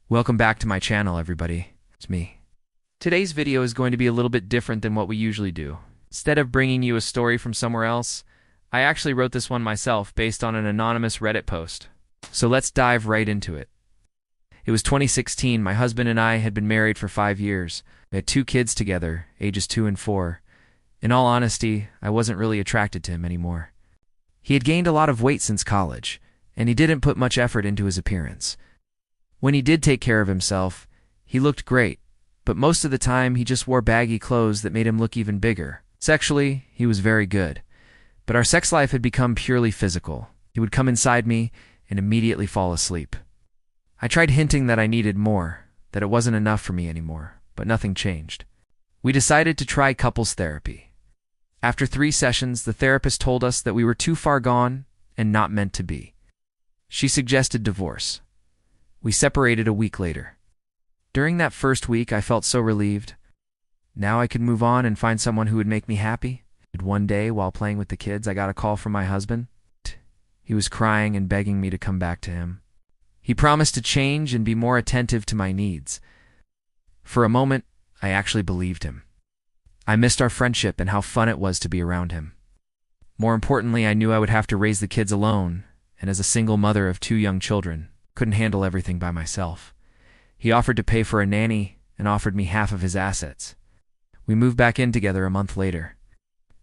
Welcome back to my channel, everybody. It's me. Today's video is going to be a little bit different than what we usually do. Instead of bringing you a story from somewhere else, I actually wrote this one myself based on an anonymous Reddit post. So let's dive right into it. It was 2016. My husband and I had been married for 5 years. We had 2 kids together, ages 2 and 4. In all honesty, I wasn't really attracted to him anymore. He had gained a lot of weight since college, and he didn't put much effort into his appearance. When he did take care of himself, he looked great, but most of the time he just wore baggy clothes that made him look even bigger. Sexually, he was very good, but our sex life had become purely physical. He would come inside me and immediately fall asleep. I tried hinting that I needed more, that it wasn't enough for me anymore, but nothing changed. We decided to try couples therapy. After 3 sessions, the therapist told us that we were too far gone and not meant to be. She suggested divorce. We separated a week later. During that first week, I felt so relieved. Now I could move on and find someone who would make me happy. One day, while playing with the kids, I got a call from my husband. He was crying and begging me to come back to him. He promised to change and be more attentive to my needs. For a moment, I actually believed him. I missed our friendship and how fun it was to be around him. More importantly, I knew I would have to raise the kids alone, and as a single mother of 2 young children, couldn't handle everything by myself. He offered to pay for a nanny and offered me half of his assets. We moved back in together a month later.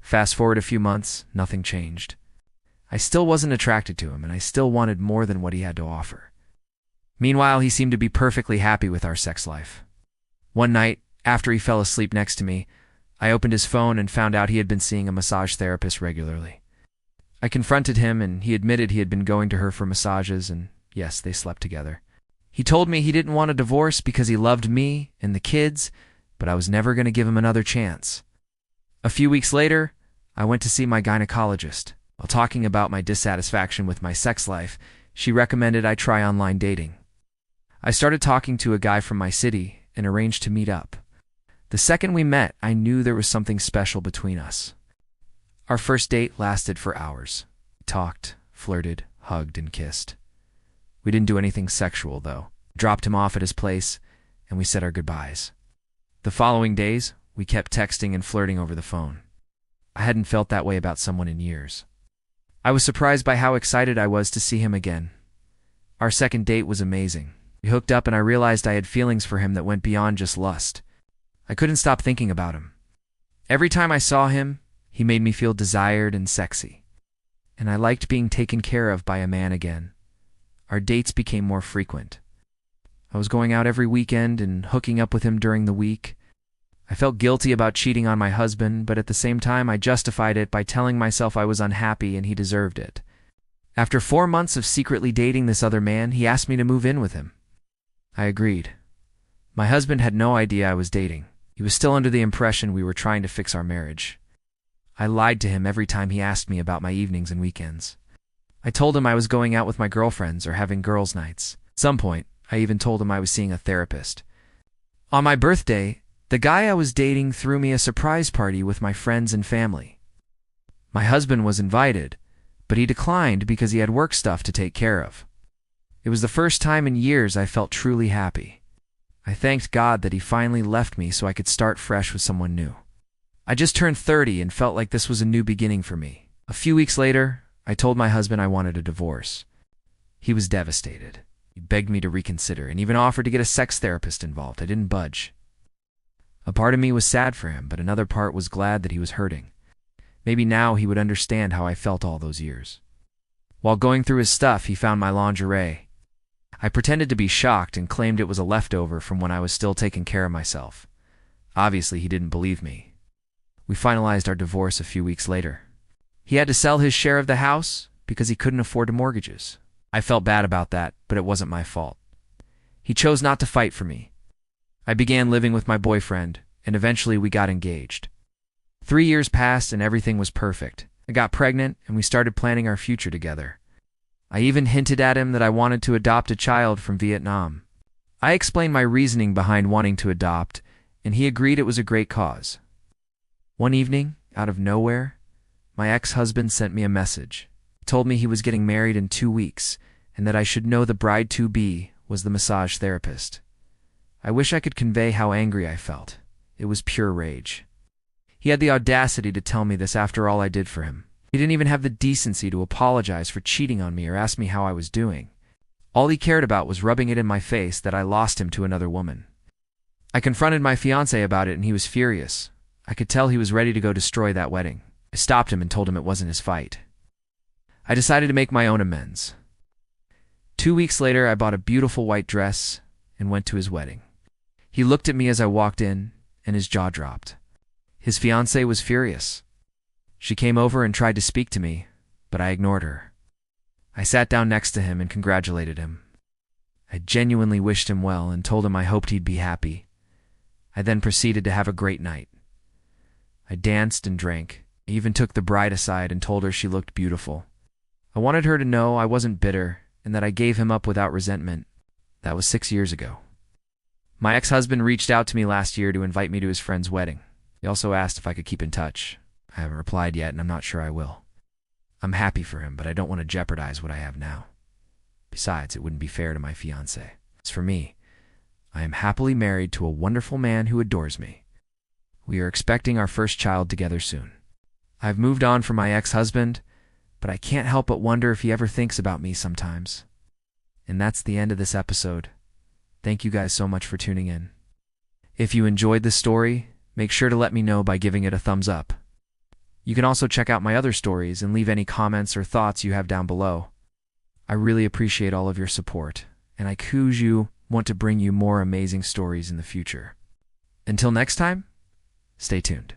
Fast forward a few months, nothing changed. I still wasn't attracted to him, and I still wanted more than what he had to offer. Meanwhile, he seemed to be perfectly happy with our sex life. One night, after he fell asleep next to me, I opened his phone and found out he had been seeing a massage therapist regularly. I confronted him, and he admitted he had been going to her for massages, and yes, they slept together. He told me he didn't want a divorce because he loved me and the kids, but I was never going to give him another chance. A few weeks later, I went to see my gynecologist. While talking about my dissatisfaction with my sex life, she recommended I try online dating. I started talking to a guy from my city and arranged to meet up. The second we met, I knew there was something special between us. Our first date lasted for hours. We talked, flirted, hugged, and kissed. We didn't do anything sexual, though. Dropped him off at his place, and we said our goodbyes. The following days, we kept texting and flirting over the phone. I hadn't felt that way about someone in years. I was surprised by how excited I was to see him again. Our second date was amazing. We hooked up, and I realized I had feelings for him that went beyond just lust. I couldn't stop thinking about him. Every time I saw him, he made me feel desired and sexy. And I liked being taken care of by a man again. Our dates became more frequent. I was going out every weekend and hooking up with him during the week. I felt guilty about cheating on my husband, but at the same time I justified it by telling myself I was unhappy and he deserved it. After 4 months of secretly dating this other man, he asked me to move in with him. I agreed. My husband had no idea I was dating. He was still under the impression we were trying to fix our marriage. I lied to him every time he asked me about my evenings and weekends. I told him I was going out with my girlfriends or having girls' nights. At some point, I even told him I was seeing a therapist. On my birthday, the guy I was dating threw me a surprise party with my friends and family. My husband was invited, but he declined because he had work stuff to take care of. It was the first time in years I felt truly happy. I thanked God that he finally left me so I could start fresh with someone new. I just turned 30 and felt like this was a new beginning for me. A few weeks later, I told my husband I wanted a divorce. He was devastated. He begged me to reconsider and even offered to get a sex therapist involved. I didn't budge. A part of me was sad for him, but another part was glad that he was hurting. Maybe now he would understand how I felt all those years. While going through his stuff, he found my lingerie. I pretended to be shocked and claimed it was a leftover from when I was still taking care of myself. Obviously, he didn't believe me. We finalized our divorce a few weeks later. He had to sell his share of the house because he couldn't afford the mortgages. I felt bad about that, but it wasn't my fault. He chose not to fight for me. I began living with my boyfriend, and eventually we got engaged. 3 years passed and everything was perfect. I got pregnant and we started planning our future together. I even hinted at him that I wanted to adopt a child from Vietnam. I explained my reasoning behind wanting to adopt, and he agreed it was a great cause. One evening, out of nowhere, my ex-husband sent me a message. He told me he was getting married in 2 weeks and that I should know the bride-to-be was the massage therapist. I wish I could convey how angry I felt. It was pure rage. He had the audacity to tell me this after all I did for him. He didn't even have the decency to apologize for cheating on me or ask me how I was doing. All he cared about was rubbing it in my face that I lost him to another woman. I confronted my fiancé about it and he was furious. I could tell he was ready to go destroy that wedding. I stopped him and told him it wasn't his fight. I decided to make my own amends. 2 weeks later, I bought a beautiful white dress and went to his wedding. He looked at me as I walked in, and his jaw dropped. His fiancée was furious. She came over and tried to speak to me, but I ignored her. I sat down next to him and congratulated him. I genuinely wished him well and told him I hoped he'd be happy. I then proceeded to have a great night. I danced and drank. I even took the bride aside and told her she looked beautiful. I wanted her to know I wasn't bitter and that I gave him up without resentment. That was 6 years ago. My ex-husband reached out to me last year to invite me to his friend's wedding. He also asked if I could keep in touch. I haven't replied yet, and I'm not sure I will. I'm happy for him, but I don't want to jeopardize what I have now. Besides, it wouldn't be fair to my fiancé. As for me, I am happily married to a wonderful man who adores me. We are expecting our first child together soon. I've moved on from my ex-husband, but I can't help but wonder if he ever thinks about me sometimes. And that's the end of this episode. Thank you guys so much for tuning in. If you enjoyed this story, make sure to let me know by giving it a thumbs up. You can also check out my other stories and leave any comments or thoughts you have down below. I really appreciate all of your support, and I want to bring you more amazing stories in the future. Until next time, stay tuned.